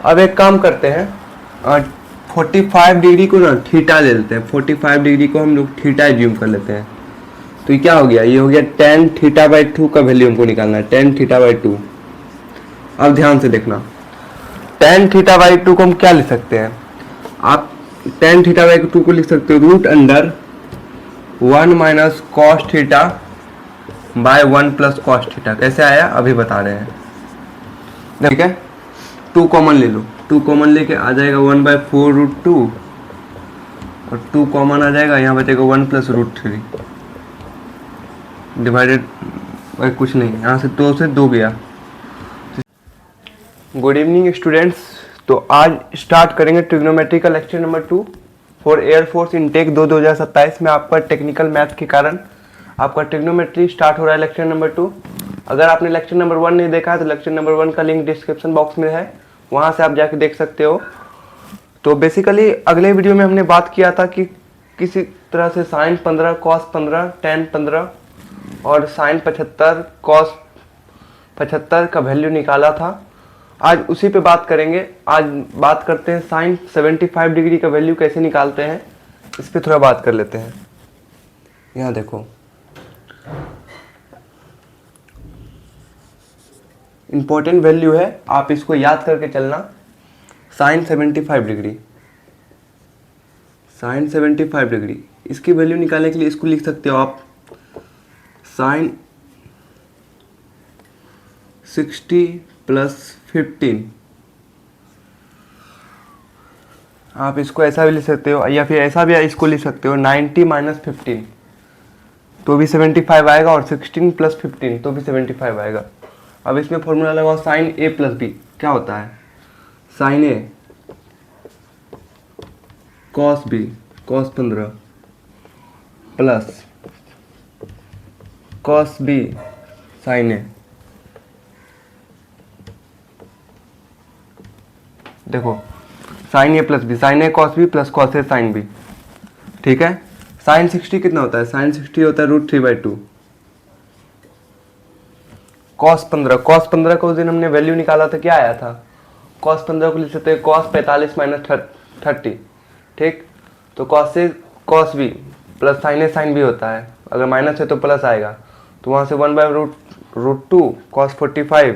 अब एक काम करते हैं, 45 डिग्री को ना थीटा ले लेते हैं। 45 डिग्री को हम लोग थीटा एज्यूम कर लेते हैं। तो ये क्या हो गया, ये हो गया tan थीटा बाई 2 का वैल्यू हमको निकालना है, tan थीटा बाई 2। अब ध्यान से देखना, tan थीटा बाई 2 को हम क्या लिख सकते हैं, आप tan थीटा बाई 2 को लिख सकते हो root under 1 minus cos theta by 1 plus cos theta. कैसे आया अभी बता रहे हैं, ठीक है। 2 कॉमन ले लो, 2 कॉमन लेके आ जाएगा 1 बाय 4 रूट 2 और 2 कॉमन आ जाएगा, यहाँ बचेगा 1 प्लस रूट 3 डिवाइडेड बाय कुछ नहीं, यहाँ से 2 से 2 गया। Good evening students. तो आज स्टार्ट करेंगे ट्रिग्नोमेट्री का lecture number 2 for air force intake 2027 में। आपका टेक्निकल मैथ के कारण आपका ट्रिग्नोमेट्री स्टार्ट हो रहा है लेक्चर नंबर 2। अगर आपने लेक्चर नंबर 1 नहीं देखा है तो लेक्चर नंबर 1 का लिंक डिस्क्रिप्शन बॉक्स में है, वहाँ से आप जाके देख सकते हो। तो बेसिकली अगले वीडियो में हमने बात किया था कि किसी तरह से साइन 15 कॉस 15 टेन 15 और साइन 75 कॉस 75 का वैल्यू निकाला था। आज उसी पे बात करेंगे। आज बात करते हैं साइन 75 डिग्री का वैल्यू कैसे निकालते हैं, इस पे थोड़ा बात कर लेते हैं। यहाँ देखो, इंपॉर्टेंट वैल्यू है, आप इसको याद करके चलना। साइन 75 डिग्री, साइन 75 डिग्री, इसकी वैल्यू निकालने के लिए इसको लिख सकते हो आप साइन 60 प्लस 15। आप इसको ऐसा भी लिख सकते हो या फिर ऐसा भी इसको लिख सकते हो 90 माइनस 15 तो भी 75 आएगा और 16 प्लस 15 तो भी 75 आएगा। अब इसमें फॉर्मूला लगाओ साइन ए प्लस बी। क्या होता है, sine a cos b cos 15 plus cos b sine a. देखो sine a plus b, sine a cos b plus cos a sine b, ठीक है। साइन 60 कितना होता है, साइन 60 होता है रूट 3/2। कॉस 15 को उस दिन हमने वैल्यू निकाला था, क्या आया था, कॉस 15 को लिख सकते हैं कॉस 45 माइनस 30, ठीक। तो कॉस से कॉस बी प्लस साइन ए साइन बी होता है, अगर माइनस है तो प्लस आएगा, तो वहाँ से 1 बाय रूट 2 कॉस 45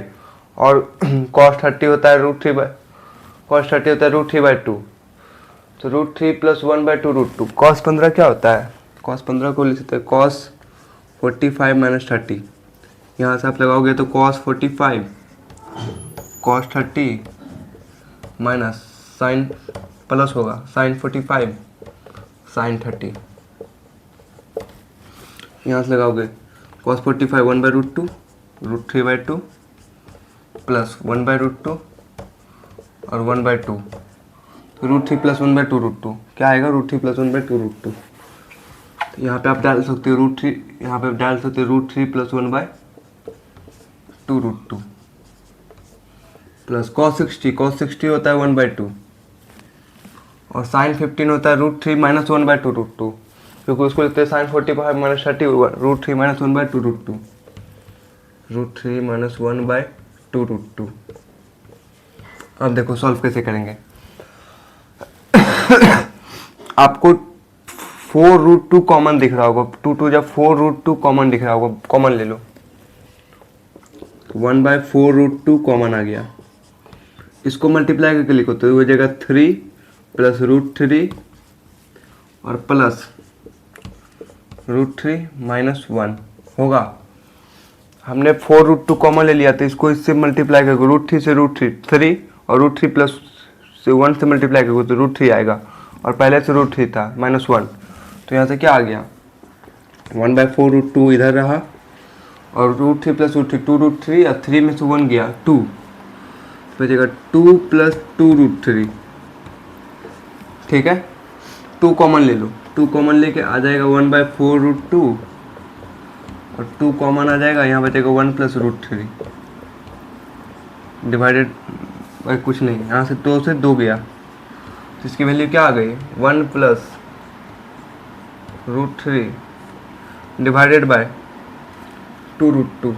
और कॉस 30 होता है रूट 3/2, तो रूट 3 प्लस 1/2 रूट 2। कॉस 15 क्या होता है, कॉस 15 को लिख सकते हैं कॉस 45 माइनस 30। यहाँ से आप लगाओगे तो cos 45 cos 30 minus sine plus होगा साइन 45 साइन 30। यहाँ से लगाओगे cos 45 1 by root 2 root 3/2 plus 1 by root 2 और 1/2, तो रूट 3 प्लस 1/2 रूट 2 क्या आएगा, रूट 3 प्लस 1/2 रूट 2। तो यहाँ पे आप डाल सकते हो रूट 3, यहाँ पे आप डाल सकते हो root 3 plus 1/2 root 2 plus cos 60 होता है 1/2 और साइन 15 होता है रूट 3 माइनस 1/2 रूट 2, क्योंकि उसको लिखते हैं sine 45 minus 30 root 3 minus 1/2 root 2, root 3 minus 1/2 root 2। अब देखो सॉल्व कैसे करेंगे। आपको 4 रूट 2 कॉमन दिख रहा होगा, 2 जब 4 रूट 2 कॉमन दिख रहा होगा, कॉमन ले लो। 1 बाय 4 रूट 2 कॉमन आ गया, इसको मल्टीप्लाई करके लिखो तो हो जाएगा 3 प्लस रूट 3 और प्लस रूट 3 माइनस 1 होगा। हमने 4 रूट 2 कॉमन ले लिया, तो इसको इससे मल्टीप्लाई करके रूट 3 से रूट 3 और रूट 3 प्लस से 1 से मल्टीप्लाई करके तो रूट 3 आएगा, और पहले से रूट 3 था माइनस 1, तो यहाँ से क्या आ गया 1 बाय 4 रूट 2 इधर रहा और रूट 3 प्लस रूट 3 2 रूट 3 और 3 में से 1 गया 2, बचेगा 2 प्लस 2 रूट 3, ठीक है। 2 कॉमन ले लो, 2 कॉमन लेके आ जाएगा 1 बाय 4 रूट 2 और 2 कॉमन आ जाएगा, यहाँ बचेगा 1 प्लस रूट 3 डिवाइडेड बाय कुछ नहीं, यहाँ से 2 से 2 गया, तो इसकी वैल्यू क्या आ गई 1 plus root 3 divided by 2 root 2।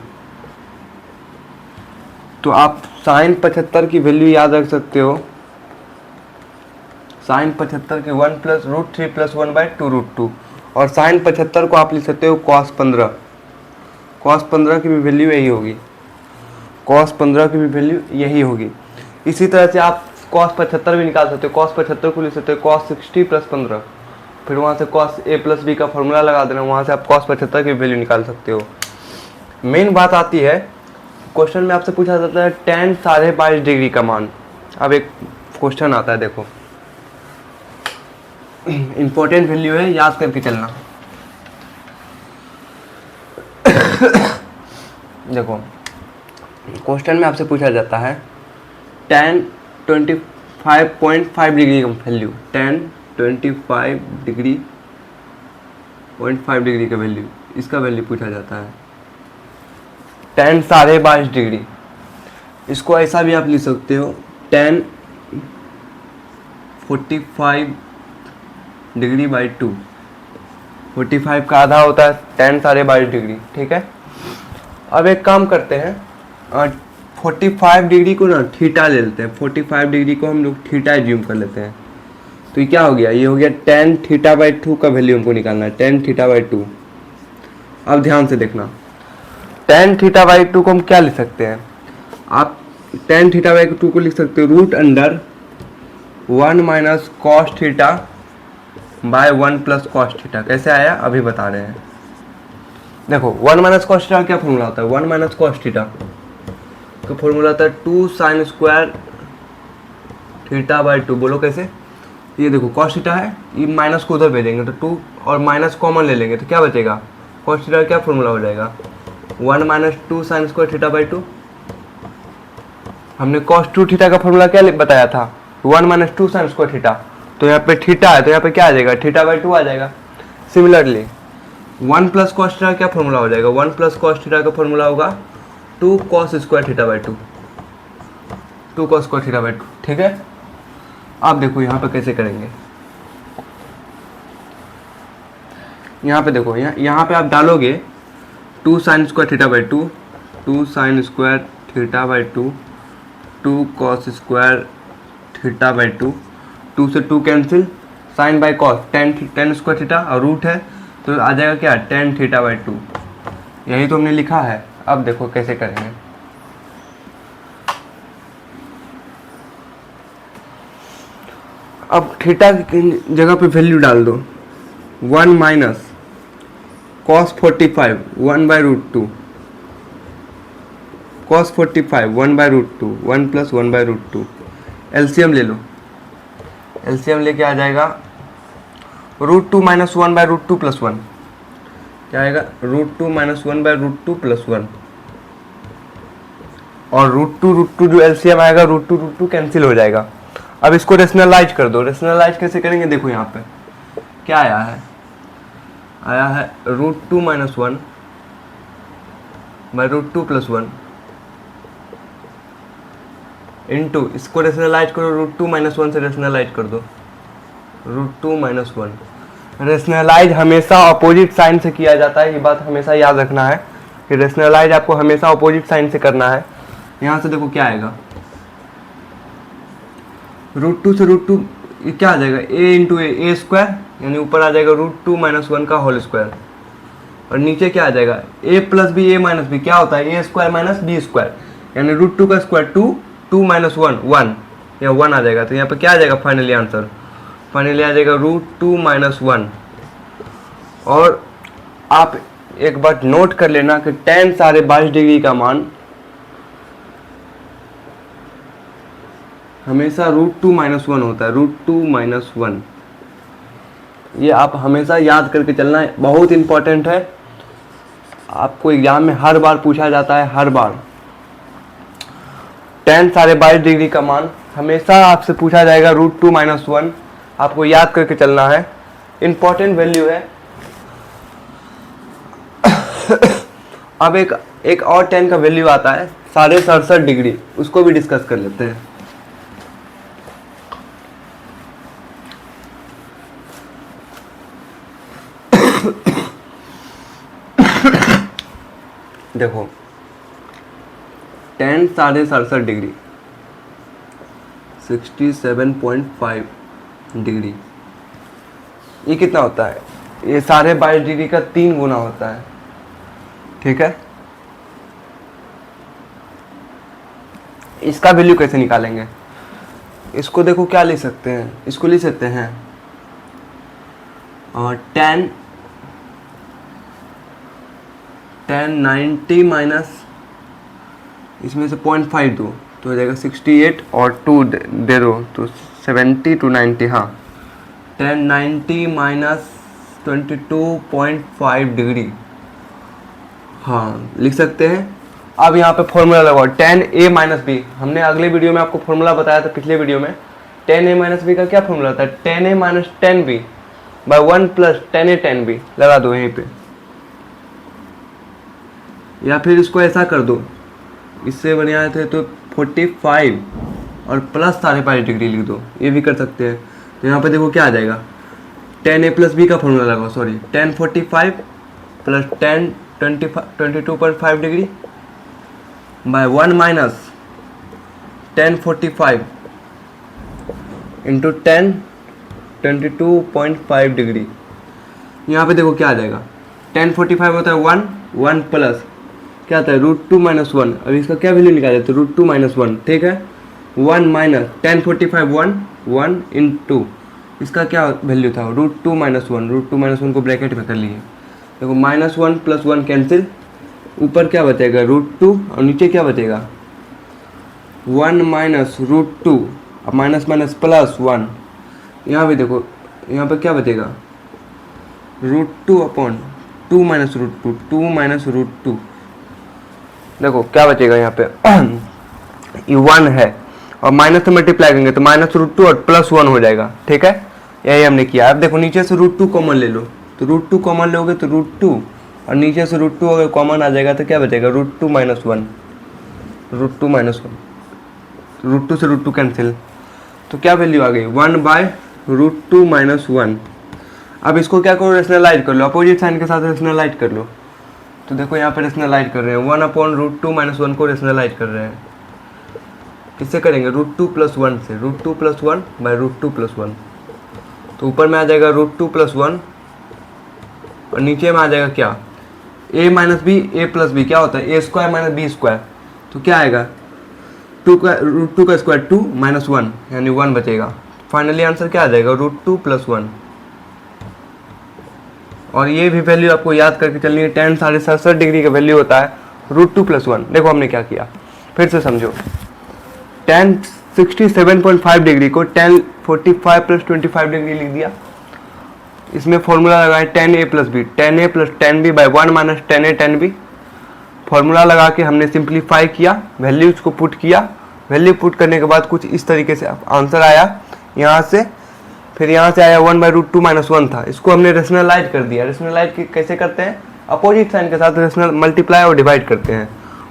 तो आप साइन 75 की वैल्यू याद रख सकते हो, साइन 75 की 1 प्लस रूट 3 प्लस 1/2√2, और साइन 75 को आप लिख सकते हो कॉस 15। कॉस 15 की भी वैल्यू यही होगी, कॉस 15 की भी वैल्यू यही होगी। इसी तरह से आप कॉस 75 भी निकाल सकते हो, कॉस 75 को लिख सकते हो कॉस 60 प्लस 15, फिर वहाँ से कॉस ए प्लस बी का फॉर्मूला लगा देना, वहाँ से आप कॉस 75 की वैल्यू निकाल सकते हो। मेन बात आती है, क्वेश्चन में आपसे पूछा जाता है tan 22.5 डिग्री का मान। अब एक क्वेश्चन आता है, देखो इंपॉर्टेंट वैल्यू है, याद करके चलना। देखो क्वेश्चन में आपसे पूछा जाता है tan 25.5 डिग्री का वैल्यू, tan 25.5 डिग्री का वैल्यू, इसका वैल्यू पूछा जाता है। tan 22.5 डिग्री, इसको ऐसा भी आप लिख सकते हो tan 45 डिग्री बाई 2। 45 का आधा होता है tan 22.5 डिग्री, ठीक है। अब एक काम करते हैं, 45 डिग्री को ना थीटा ले लेते हैं, 45 डिग्री को हम लोग थीटा एज्यूम कर लेते हैं। तो ये क्या हो गया, ये हो गया tan θ/2 का वैल्यू हमको निकालना है, tan θ/2। अब ध्यान से देखना, tan θ/2 को हम क्या लिख सकते हैं, आप tan θ/2 को लिख सकते हो root under 1 minus cos theta by 1 plus cos theta. कैसे आया अभी बता रहे हैं। देखो 1 माइनस कॉस थीटा क्या फॉर्मूला होता है, 1 माइनस कॉस थीटा का फॉर्मूला होता है 2 साइन स्क्वायर θ/2। बोलो कैसे, ये देखो कॉस थीटा है, ये माइनस को उधर भेजेंगे तो 2 और माइनस कॉमन ले लेंगे तो क्या बचेगा, कॉस थीटा क्या फॉर्मूला हो जाएगा 1 माइनस 2 साइन स्क्वायर θ/2। हमने कॉस 2 थीटा का फॉर्मूला क्या बताया था, 1 माइनस 2 साइन स्क्वायर थीटा। तो यहाँ पे थीटा है तो यहाँ पे क्या आ जाएगा, θ/2 आ जाएगा। सिमिलरली 1 प्लस कॉस थीटा क्या फॉर्मूला हो जाएगा, 1 प्लस कॉस थीटा का फॉर्मूला होगा 2 कॉस स्क्वायर θ/2, 2 कॉस स्क्वायर θ/2, ठीक है। आप देखो यहाँ पे कैसे करेंगे, यहाँ पे देखो, यहाँ पे आप डालोगे 2 sine square θ/2, 2 sine square θ/2, 2 cos square θ/2, 2 से 2 cancel, sine by cos tan square theta और रूट है तो आ जाएगा क्या tan θ/2। यही तो हमने लिखा है। अब देखो कैसे करेंगे, अब थीटा की जगह पे वैल्यू डाल दो, 1 minus cos 45 1/√2, cos 45 1/√2, 1 plus 1/√2। LCM ले लो, एलसीएम लेके आ जाएगा √2 माइनस 1/√2 प्लस 1, क्या आएगा √2 माइनस 1/√2 प्लस 1, और √2 जो एलसीएम आएगा √2 कैंसिल हो जाएगा। अब इसको रेशनलाइज कर दो, रेशनलाइज कैसे करेंगे, देखो यहाँ पे क्या आया है, आया है √2 माइनस 1/√2 प्लस 1 इंटू, इसको रेशनलाइज करो √2 माइनस 1 से रेशनलाइज कर दो, √2 माइनस 1। रेशनलाइज हमेशा अपोजिट साइन से किया जाता है, ये बात हमेशा याद रखना है कि रेशनलाइज आपको हमेशा अपोजिट साइन से करना है। यहाँ से देखो क्या आएगा, √2 से √2 ये क्या आ जाएगा a इंटू ए स्क्वायर, यानी ऊपर आ जाएगा √2 माइनस 1 का होल स्क्वायर, और नीचे क्या आ जाएगा a plus b, a minus b क्या होता है a square minus b square, यानी √2 का स्क्वायर 2, 2 माइनस 1 1, या 1 आ जाएगा। तो यहाँ पे क्या आ जाएगा फाइनली आंसर, फाइनली आ जाएगा √2 माइनस 1। और आप एक बात नोट कर लेना कि tan 22.5 डिग्री का मान हमेशा √2 माइनस 1 होता है, √2 माइनस 1। ये आप हमेशा याद करके चलना है, बहुत इंपॉर्टेंट है, आपको एग्जाम में हर बार पूछा जाता है, हर बार। tan 22.5 डिग्री का मान हमेशा आपसे पूछा जाएगा √2 माइनस 1, आपको याद करके चलना है, इंपॉर्टेंट वैल्यू है। अब एक और tan का वैल्यू आता है 67.5 डिग्री, उसको भी डिस्कस कर लेते हैं। देखो tan 67.5 डिग्री 67.5 डिग्री, ये कितना होता है? ये 22.5 डिग्री का 3 गुना होता है। ठीक है, इसका वैल्यू कैसे निकालेंगे? इसको देखो क्या ले सकते हैं, इसको ले सकते हैं tan 90 माइनस इसमें से 0.5 दो तो हो जाएगा 68 और 2 दे दो तो 70 to 90। हाँ, tan 90 माइनस 22.5 डिग्री, हाँ लिख सकते हैं। अब यहाँ पे फॉर्मूला लगाओ tan a माइनस बी। हमने अगले वीडियो में आपको फॉर्मूला बताया था, पिछले वीडियो में। tan a माइनस बी का क्या फॉर्मूला था? tan a minus tan b by 1 plus tan a tan b लगा दो यहीं पे, या फिर इसको ऐसा कर दो, इससे बढ़िया थे तो 45 और प्लस 5.5 डिग्री लिख दो, ये भी कर सकते हैं। तो यहाँ पे देखो क्या आ जाएगा, tan a प्लस बी का फॉर्मूला लगाओ, sorry tan 45 plus tan 22.5 degree by 1 minus tan 45 into tan 22.5 degree. यहाँ पे देखो क्या आ जाएगा, tan 45 होता है 1 प्लस क्या आता है √2 माइनस 1। अब इसका क्या वैल्यू निकाले तो √2 माइनस 1। ठीक है, 1 माइनस tan 45 1 इंटू इसका क्या वैल्यू था √2 माइनस 1। √2 माइनस 1 को ब्रैकेट में कर लिए, देखो -1 प्लस 1 कैंसिल, ऊपर क्या बचेगा √2 और नीचे क्या बचेगा 1 माइनस √2, अब माइनस माइनस प्लस 1। यहाँ भी देखो, यहाँ पर क्या बचेगा √2 अपॉन 2 माइनस √2, 2 माइनस √2। देखो क्या बचेगा यहाँ पे ये 1 है और माइनस से मल्टीप्लाई करेंगे तो माइनस √2 और प्लस 1 हो जाएगा। ठीक है, यही हमने किया। अब देखो नीचे से √2 कॉमन ले लो, तो √2 कॉमन लोगे तो √2 और नीचे से √2 अगर कॉमन आ जाएगा तो क्या बचेगा √2 माइनस 1, √2 माइनस 1, √2 से √2 कैंसिल, तो क्या वैल्यू आ गई 1 बाय √2 माइनस 1। अब इसको क्या करो रेशनलाइज कर लो, अपोजिट साइन के साथ रेशनलाइज कर लो। तो देखो यहाँ पे रेशनलाइज कर रहे हैं 1 अपॉन √2 माइनस 1 को रेशनलाइज कर रहे हैं, किससे करेंगे √2 प्लस 1 से, √2 प्लस 1 बाई √2 प्लस 1। तो ऊपर में आ जाएगा √2 प्लस 1 और नीचे में आ जाएगा क्या a minus b, a plus b क्या होता है a square minus b square. तो क्या आएगा √2 का स्क्वायर 2 माइनस 1 यानी 1 बचेगा। फाइनली आंसर क्या आ जाएगा √2 प्लस 1। और ये भी वैल्यू आपको याद करके चलनी है, tan 67.5 डिग्री का वैल्यू होता है √2 प्लस 1। देखो हमने क्या किया, फिर से समझो, tan 67.5 डिग्री को tan 45 प्लस 25 डिग्री लिख दिया। इसमें फॉर्मूला लगाए tan a plus b, tan a plus tan b by 1 minus tan a tan b। Formula लगा के हमने सिंप्लीफाई किया, वैल्यूज को पुट किया। वैल्यू पुट करने के बाद कुछ इस तरीके से आंसर आया यहाँ से, फिर यहाँ से आया 1 बाई √2 माइनस 1 था, इसको हमने रेशनलाइज कर दिया। रेशनलाइज कैसे करते हैं, अपोजिट साइन के साथ रेशनल मल्टीप्लाई और डिवाइड करते हैं।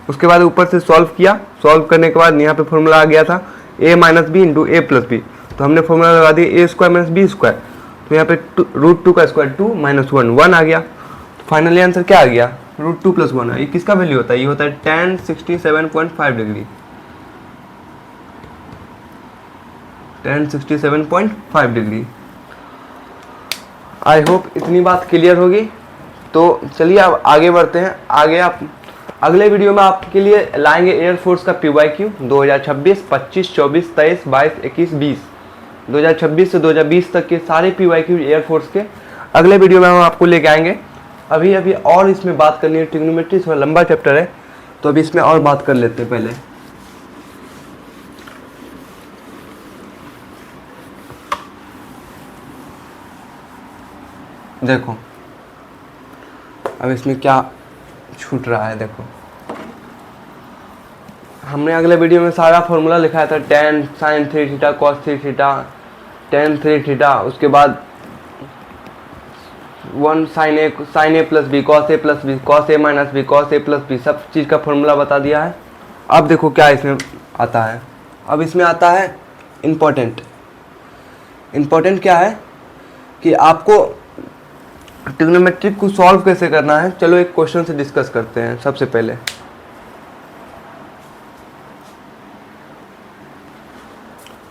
उसके बाद ऊपर से सॉल्व किया, सॉल्व करने के बाद यहाँ पे फॉर्मूला आ गया था a minus b into a plus b. तो हमने फॉर्मूला लगा दिया a square minus b square, तो यहाँ पे √2 का स्क्वायर 2 माइनस 1 आ गया। तो फाइनली आंसर क्या आ गया √2 प्लस 1। ये किसका वैल्यू होता है, ये होता है tan 67.5 degree, tan 67.5 degree. I hope इतनी बात क्लियर होगी। तो चलिए अब आगे बढ़ते हैं। आगे आप अगले वीडियो में आपके लिए लाएंगे एयरफोर्स का PYQ 2026, 25, 24, 23, 22, 21, 20, 2026 से 2020 तक के सारे PYQ एयरफोर्स के अगले वीडियो में हम आपको लेके आएंगे। अभी और इसमें बात करनी है, ट्रिग्नोमेट्री थोड़ा लंबा चैप्टर है, तो अभी इसमें और बात कर लेते हैं। पहले देखो अब इसमें क्या छूट रहा है। देखो हमने अगले वीडियो में सारा फॉर्मूला लिखाया था, tan sin 3 theta cos 3 theta tan 3 theta, उसके बाद 1 sin a plus b cos a plus b cos a minus b cos a plus b, सब चीज़ का फॉर्मूला बता दिया है। अब देखो क्या इसमें आता है, अब इसमें आता है इम्पोर्टेंट क्या है कि आपको ट्रिग्नोमेट्रिक को सॉल्व कैसे करना है। चलो एक क्वेश्चन से डिस्कस करते हैं। सबसे पहले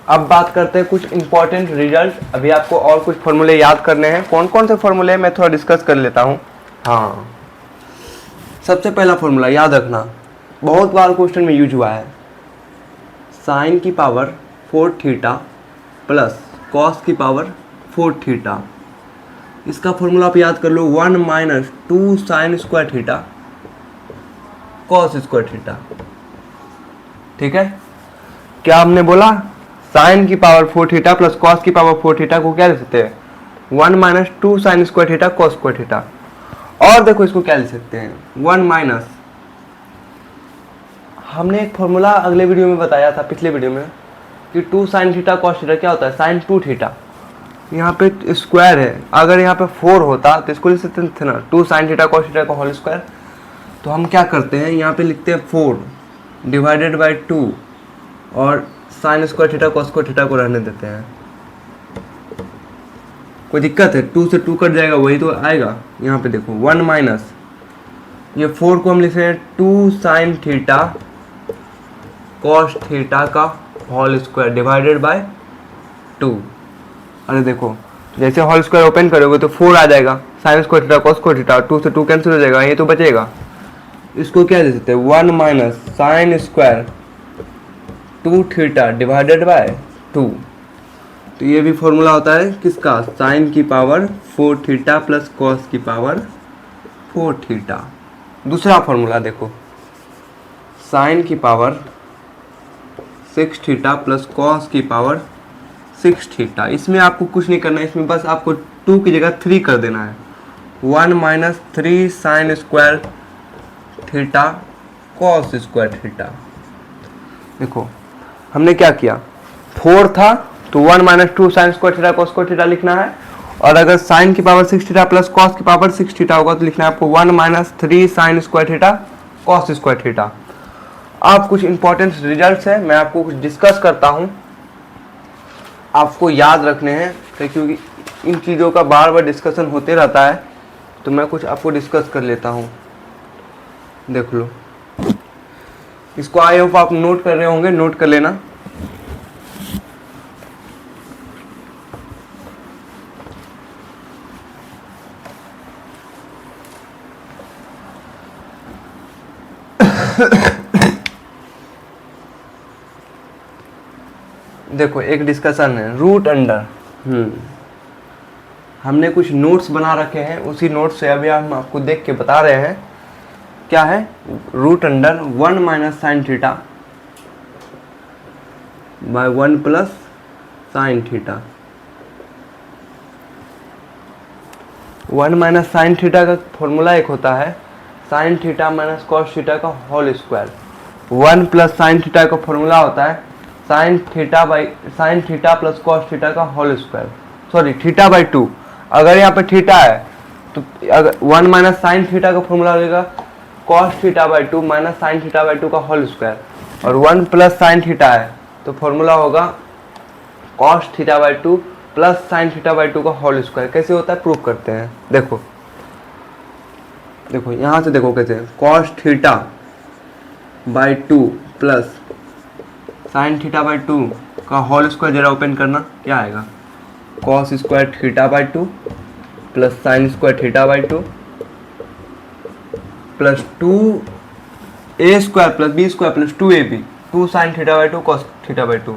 अब बात करते हैं कुछ इंपॉर्टेंट रिजल्ट। अभी आपको और कुछ फॉर्मूले याद करने हैं। कौन कौन से फॉर्मूले मैं थोड़ा डिस्कस कर लेता हूँ। हाँ, सबसे पहला फॉर्मूला याद रखना, बहुत बार क्वेश्चन में यूज हुआ है, साइन की पावर 4 थीटा प्लस कॉस की पावर 4 थीटा। इसका फॉर्मूला आप याद कर लो, 1 minus 2 sine square theta cos square theta. ठीक है, क्या हमने बोला, साइन की पावर 4 थीटा प्लस कॉस की पावर 4 थीटा को क्या लिख सकते हैं, 1 minus 2 sine square theta cos square theta. और देखो इसको क्या लिख सकते हैं, 1 माइनस, हमने एक फॉर्मूला अगले वीडियो में बताया था, पिछले वीडियो में, कि 2 साइन थीटा कॉस थीटा क्या होता है, साइन 2 थीटा। यहाँ पे स्क्वायर है, अगर यहाँ पे 4 होता तो इसको लिख सकते थे ना, 2 साइन थीटा कॉस थीटा का होल स्क्वायर। तो हम क्या करते हैं, यहाँ पे लिखते हैं 4 डिवाइडेड बाई 2 और sine square theta cos square theta को रहने देते हैं। कोई दिक्कत है, 2 से 2 कट जाएगा, वही तो आएगा। यहाँ पे देखो 1 माइनस, ये 4 को हम लिख रहे हैं 2 साइन थीटा कॉस थीटा का होल स्क्वायर डिवाइडेड बाय 2। अरे देखो, जैसे होल स्क्वायर ओपन करोगे तो 4 आ जाएगा, sine square theta cos square theta, 2 से 2 कैंसिल हो जाएगा, ये तो बचेगा। इसको क्या दे सकते हैं, 1 minus sine square 2 theta divided by 2। तो ये भी फॉर्मूला होता है किसका, साइन की पावर 4 थीटा प्लस कॉस की पावर 4 थीटा। दूसरा फॉर्मूला देखो, साइन की पावर 6 थीटा प्लस कॉस की पावर 6 थीटा। इसमें आपको कुछ नहीं करना है, इसमें बस आपको 2 की जगह 3 कर देना है, 1 minus 3 sine square theta cos square theta. देखो हमने क्या किया, 4 था तो 1 minus 2 sine square theta cos square theta लिखना है, और अगर साइन की पावर 6 थीटा प्लस कॉस की पावर 6 थीटा होगा तो लिखना है आपको 1 minus 3 sine square theta cos square theta. अब कुछ इंपॉर्टेंट रिजल्ट्स है, मैं आपको कुछ डिस्कस करता हूँ, आपको याद रखने हैं, क्योंकि इन चीज़ों का बार बार डिस्कशन होते रहता है, तो मैं कुछ आपको डिस्कस कर लेता हूँ। देख लो, इसको आई होप आप नोट कर रहे होंगे, नोट कर लेना। देखो एक डिस्कशन है, रूट अंडर, हमने कुछ नोट्स बना रखे हैं, उसी नोट से अभी हम आपको देख के बता रहे हैं। क्या है, root under 1 minus sine theta by 1 plus sine theta. 1 minus sine theta का फॉर्मूला एक होता है, sine theta minus cos theta का whole square. 1 plus sine theta का फॉर्मूला होता है sine theta plus cos theta का whole square, sorry theta by 2। अगर यहाँ पे थीटा है तो अगर 1 माइनस साइन थीटा का फॉर्मूला होगा cos theta by 2 minus sine theta by 2 का होल स्क्वायर, और 1 प्लस साइन थीटा है तो फॉर्मूला होगा cos theta by 2 plus sine theta by 2 का होल स्क्वायर। कैसे होता है, प्रूव करते हैं। देखो देखो यहाँ से देखो कैसे, cos theta by 2 plus sine theta by 2 का होल स्क्वायर, जरा ओपन करना, क्या आएगा, cos square theta by 2 plus sine square theta by 2 plus 2a square plus b square plus 2ab, 2 sine theta by 2 cos theta by 2,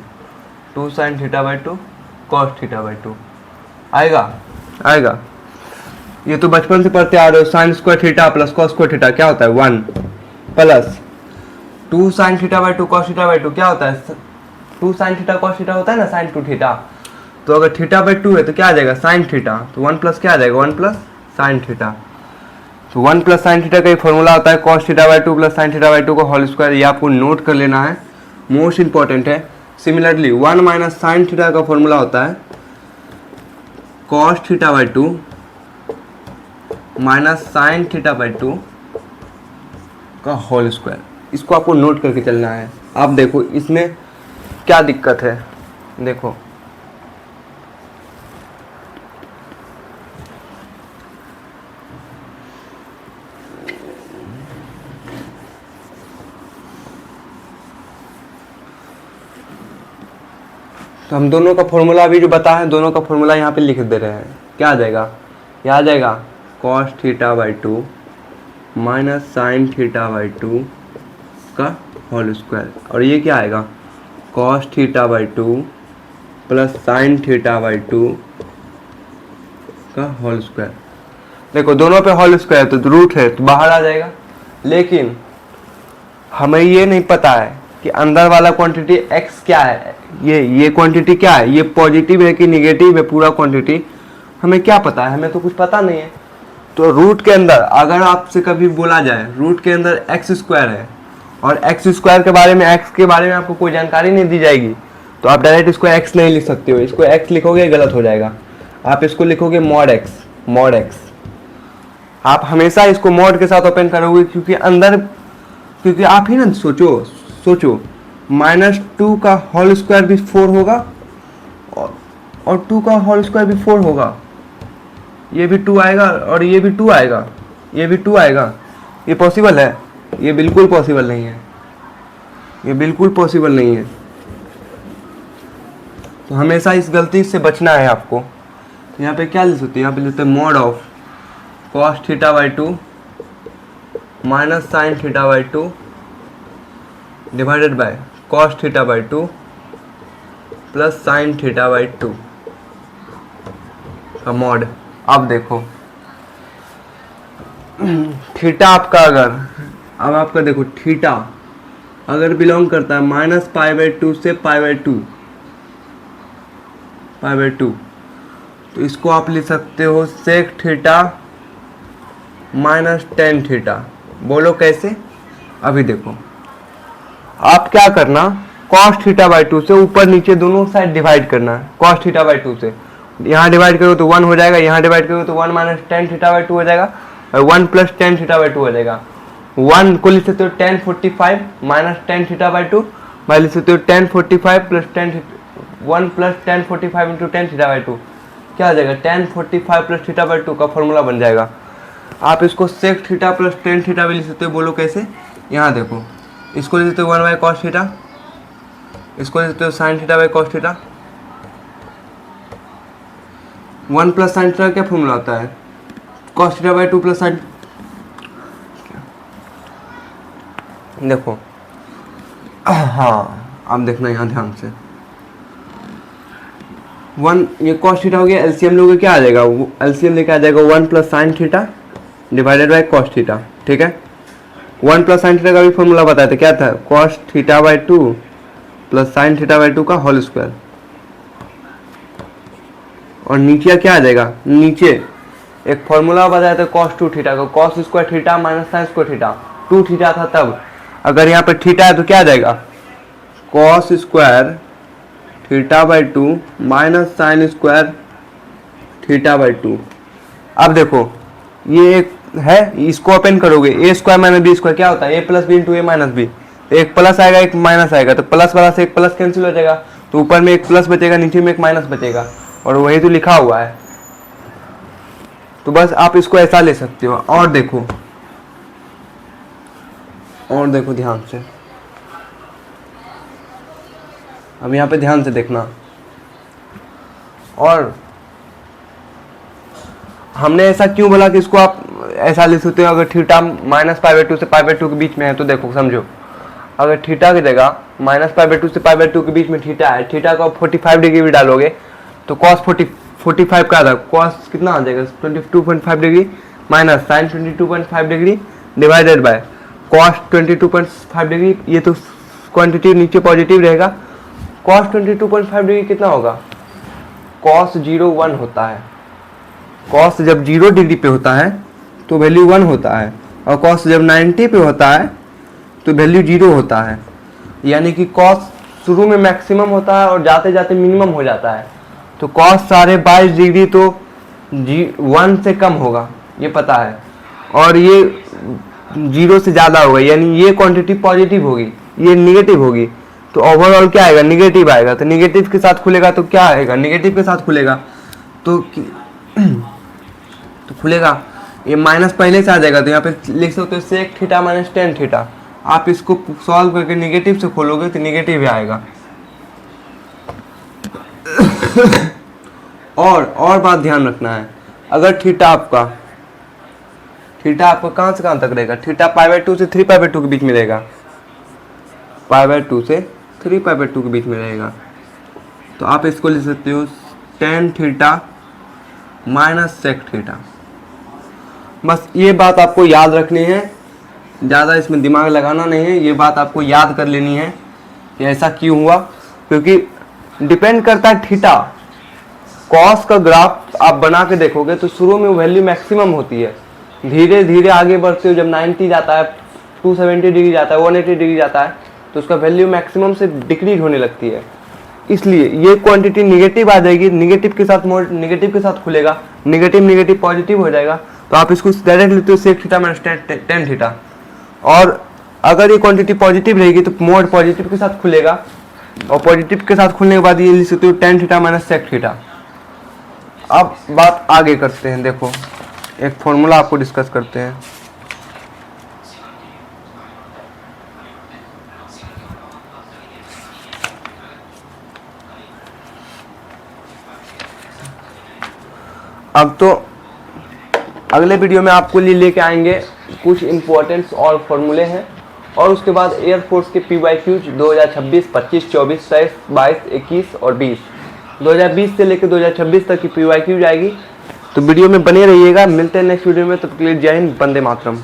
2 sine theta by 2 cos theta by 2 आएगा। ये तो बचपन से पढ़ते आ रहे हो, sine square theta plus cos square theta क्या होता है 1, plus 2 sine theta by 2 cos theta by 2 क्या होता है, 2 साइन थीटा कॉस थीटा होता है ना, साइन 2 थीटा। तो अगर थीटा बाई 2 है तो क्या आ जाएगा, साइन थीटा, तो 1 प्लस क्या आ जाएगा, 1 प्लस साइन थीटा। तो 1 प्लस साइन थीटा का ही फॉर्मूला होता है cos theta by 2 plus sine theta by 2 का होल स्क्वायर। ये आपको नोट कर लेना है, मोस्ट इंपॉर्टेंट है। सिमिलरली 1 माइनस साइन थीटा का फॉर्मूला होता है cos theta by 2 minus sine theta by 2 का होल स्क्वायर। इसको आपको नोट करके चलना है। आप देखो इसमें क्या दिक्कत है, देखो तो हम दोनों का फॉर्मूला अभी जो बता है, दोनों का फॉर्मूला यहाँ पे लिख दे रहे हैं। क्या आ जाएगा, यह आ जाएगा cos theta by 2 minus sine theta by 2 का होल स्क्वायर, और ये क्या आएगा cos theta by 2 plus sine theta by 2 का होल स्क्वायर। देखो दोनों पे होल स्क्वायर तो रूट है तो बाहर आ जाएगा, लेकिन हमें ये नहीं पता है कि अंदर वाला क्वांटिटी x क्या है, ये क्वांटिटी क्या है, ये पॉजिटिव है कि निगेटिव है, पूरा क्वांटिटी हमें क्या पता है, हमें तो कुछ पता नहीं है। तो रूट के अंदर अगर आपसे कभी बोला जाए रूट के अंदर एक्स स्क्वायर है और एक्स स्क्वायर के बारे में, एक्स के बारे में आपको कोई जानकारी नहीं दी जाएगी, तो आप डायरेक्ट इसको एक्स नहीं लिख सकते हो, इसको एक्स लिखोगे गलत हो जाएगा, आप इसको लिखोगे मॉड एक्स। आप हमेशा इसको मॉड के साथ ओपन करोगे, क्योंकि अंदर, क्योंकि आप ही ना सोचो -2 का होल स्क्वायर भी 4 होगा और 2 का होल स्क्वायर भी 4 होगा, ये भी 2 आएगा और ये भी 2 आएगा, ये भी 2 आएगा। ये पॉसिबल है? ये बिल्कुल पॉसिबल नहीं है, ये बिल्कुल पॉसिबल नहीं है। तो हमेशा इस गलती से बचना है आपको। यहाँ पे क्या लिख सकते हैं, यहाँ पे लिखते हैं mod of cos theta by 2 minus sine theta by 2 divided by cos theta by 2 plus sine theta by 2 का मॉड। अब देखो थीटा आपका अगर, अब आपका देखो थीटा अगर बिलोंग करता है -π/2 से π/2, तो इसको आप लिख सकते हो sec theta minus tan theta. बोलो कैसे? अभी देखो आप क्या करना, cos थीटा बाई 2 से ऊपर नीचे दोनों साइड डिवाइड करना है। cos थीटा बाई 2 से यहाँ डिवाइड करो तो 1 हो जाएगा, यहाँ डिवाइड करो तो 1 माइनस टेन थीटा बाई 2 हो जाएगा, और 1 प्लस टेन थीटा बाई 2 हो जाएगा। 1 को लिख सकते हो tan 45 minus tan theta by 2, भाई लिख सकते हो tan 45 plus 1 plus tan 45 into tan theta by 2, क्या आ जाएगा tan 45 प्लस थीटा बाई 2 का फॉर्मूला बन जाएगा। आप इसको sec theta plus tan theta भी लिख सकते हो। बोलो कैसे? यहाँ देखो इसको लिख सकते हो 1 बाई कॉस थीटा, इसको लिख सकते हो sine theta by cos theta. 1 plus sine theta क्या फॉर्मूला होता है, cos theta by 2 plus sign. देखो हाँ अब देखना यहाँ ध्यान से, 1 ये कॉस थीटा हो गया, एलसीएम लोगे क्या आ जाएगा, एलसीएम लेके आ जाएगा 1 plus sine theta divided by cos theta. ठीक है, 1 प्लस साइन थीटा का भी फॉर्मूला बताया था, क्या था, cos theta by 2 plus sine theta by 2 का होल स्क्वायर। और नीचे क्या आ जाएगा, नीचे एक फॉर्मूला बताया था cos 2 थीटा का, cos square theta minus sine square theta, 2 theta था तब, अगर यहाँ पे थीटा है तो क्या आ जाएगा, cos square theta by 2 minus sine square theta by 2। अब देखो ये एक है, इसको ओपन करोगे ए स्क्वायर माइनस बी स्क्वायर क्या होता है, ए प्लस बी इंटू ए माइनस बी, एक प्लस आएगा एक माइनस आएगा, तो प्लस वाला से एक प्लस कैंसिल हो जाएगा, तो ऊपर में एक प्लस बचेगा नीचे में एक माइनस बचेगा, और वही तो लिखा हुआ है। तो बस आप इसको ऐसा ले सकते हो। और देखो ध्यान से, अब यहाँ पे ध्यान से देखना, और हमने ऐसा क्यों बोला कि इसको आप ऐसा लिख सकते हो, अगर थीटा -π/2 से π/2 के बीच में है तो देखो समझो, अगर थीटा की जगह -π/2 से π/2 के बीच में थीटा है, थीटा को आप 45 डिग्री भी डालोगे तो cos 45 का था, cos कितना आ जाएगा 22.5 degree minus sine 22.5 degree divided by cos 22.5 degree, ये तो क्वांटिटी नीचे पॉजिटिव रहेगा, cos 22.5 डिग्री कितना होगा, cos 0 1 होता है, cos जब 0 डिग्री पे होता है तो वैल्यू 1 होता है, और cos जब 90 पे होता है तो वैल्यू 0 होता है। यानी कि cos शुरू में मैक्सिमम होता है और जाते जाते मिनिमम हो जाता है, तो cos साढ़े 22 डिग्री तो 1 से कम होगा ये पता है, और ये 0 से ज़्यादा होगा, यानी ये क्वांटिटी पॉजिटिव होगी ये निगेटिव होगी, तो ओवरऑल क्या आएगा, निगेटिव आएगा। तो निगेटिव के साथ खुलेगा तो क्या आएगा, निगेटिव के साथ खुलेगा तो खुलेगा ये माइनस पहले से आ जाएगा, तो यहाँ पे लिख सकते हो sec theta minus tan theta. आप इसको सॉल्व करके निगेटिव से खोलोगे तो निगेटिव ही आएगा। और बात ध्यान रखना है, अगर थीटा आपका कहाँ से कहाँ तक रहेगा, थीटा π/2 से 3π/2 के बीच में रहेगा, π/2 से 3π/2 के बीच में रहेगा, तो आप इसको लिख सकते हो tan theta minus sec theta. बस ये बात आपको याद रखनी है, ज़्यादा इसमें दिमाग लगाना नहीं है, ये बात आपको याद कर लेनी है कि ऐसा क्यों हुआ, क्योंकि डिपेंड करता है थीटा। कॉस का ग्राफ आप बना के देखोगे तो शुरू में वैल्यू मैक्सिमम होती है, धीरे धीरे आगे बढ़ते हो, जब 90 जाता है, 270 डिग्री जाता है, 180 डिग्री जाता है, तो उसका वैल्यू मैक्सिमम से डिक्रीज होने लगती है। इसलिए ये क्वांटिटी निगेटिव आ जाएगी, निगेटिव के साथ खुलेगा, निगेटिव पॉजिटिव हो जाएगा, तो आप इसको डायरेक्ट लेते हो sec theta minus tan theta. और अगर ये क्वांटिटी पॉजिटिव रहेगी तो मोड पॉजिटिव के साथ खुलेगा, और पॉजिटिव के साथ खुलने के बाद ये लिख सकते हो tan theta minus sec theta. अब बात आगे करते हैं, देखो एक फॉर्मूला आपको डिस्कस करते हैं। अब तो अगले वीडियो में आपको लिए लेके आएंगे कुछ इम्पोर्टेंट्स और फॉर्मूले हैं, और उसके बाद एयरफोर्स के PYQs 2026, 25, 24, 23, 22, 21 और 20, 2020 से लेकर 2026 तक की PYQ आएगी। तो वीडियो में बने रहिएगा, मिलते हैं नेक्स्ट वीडियो में, तब तक के लिए जय हिंद, वंदे मातरम।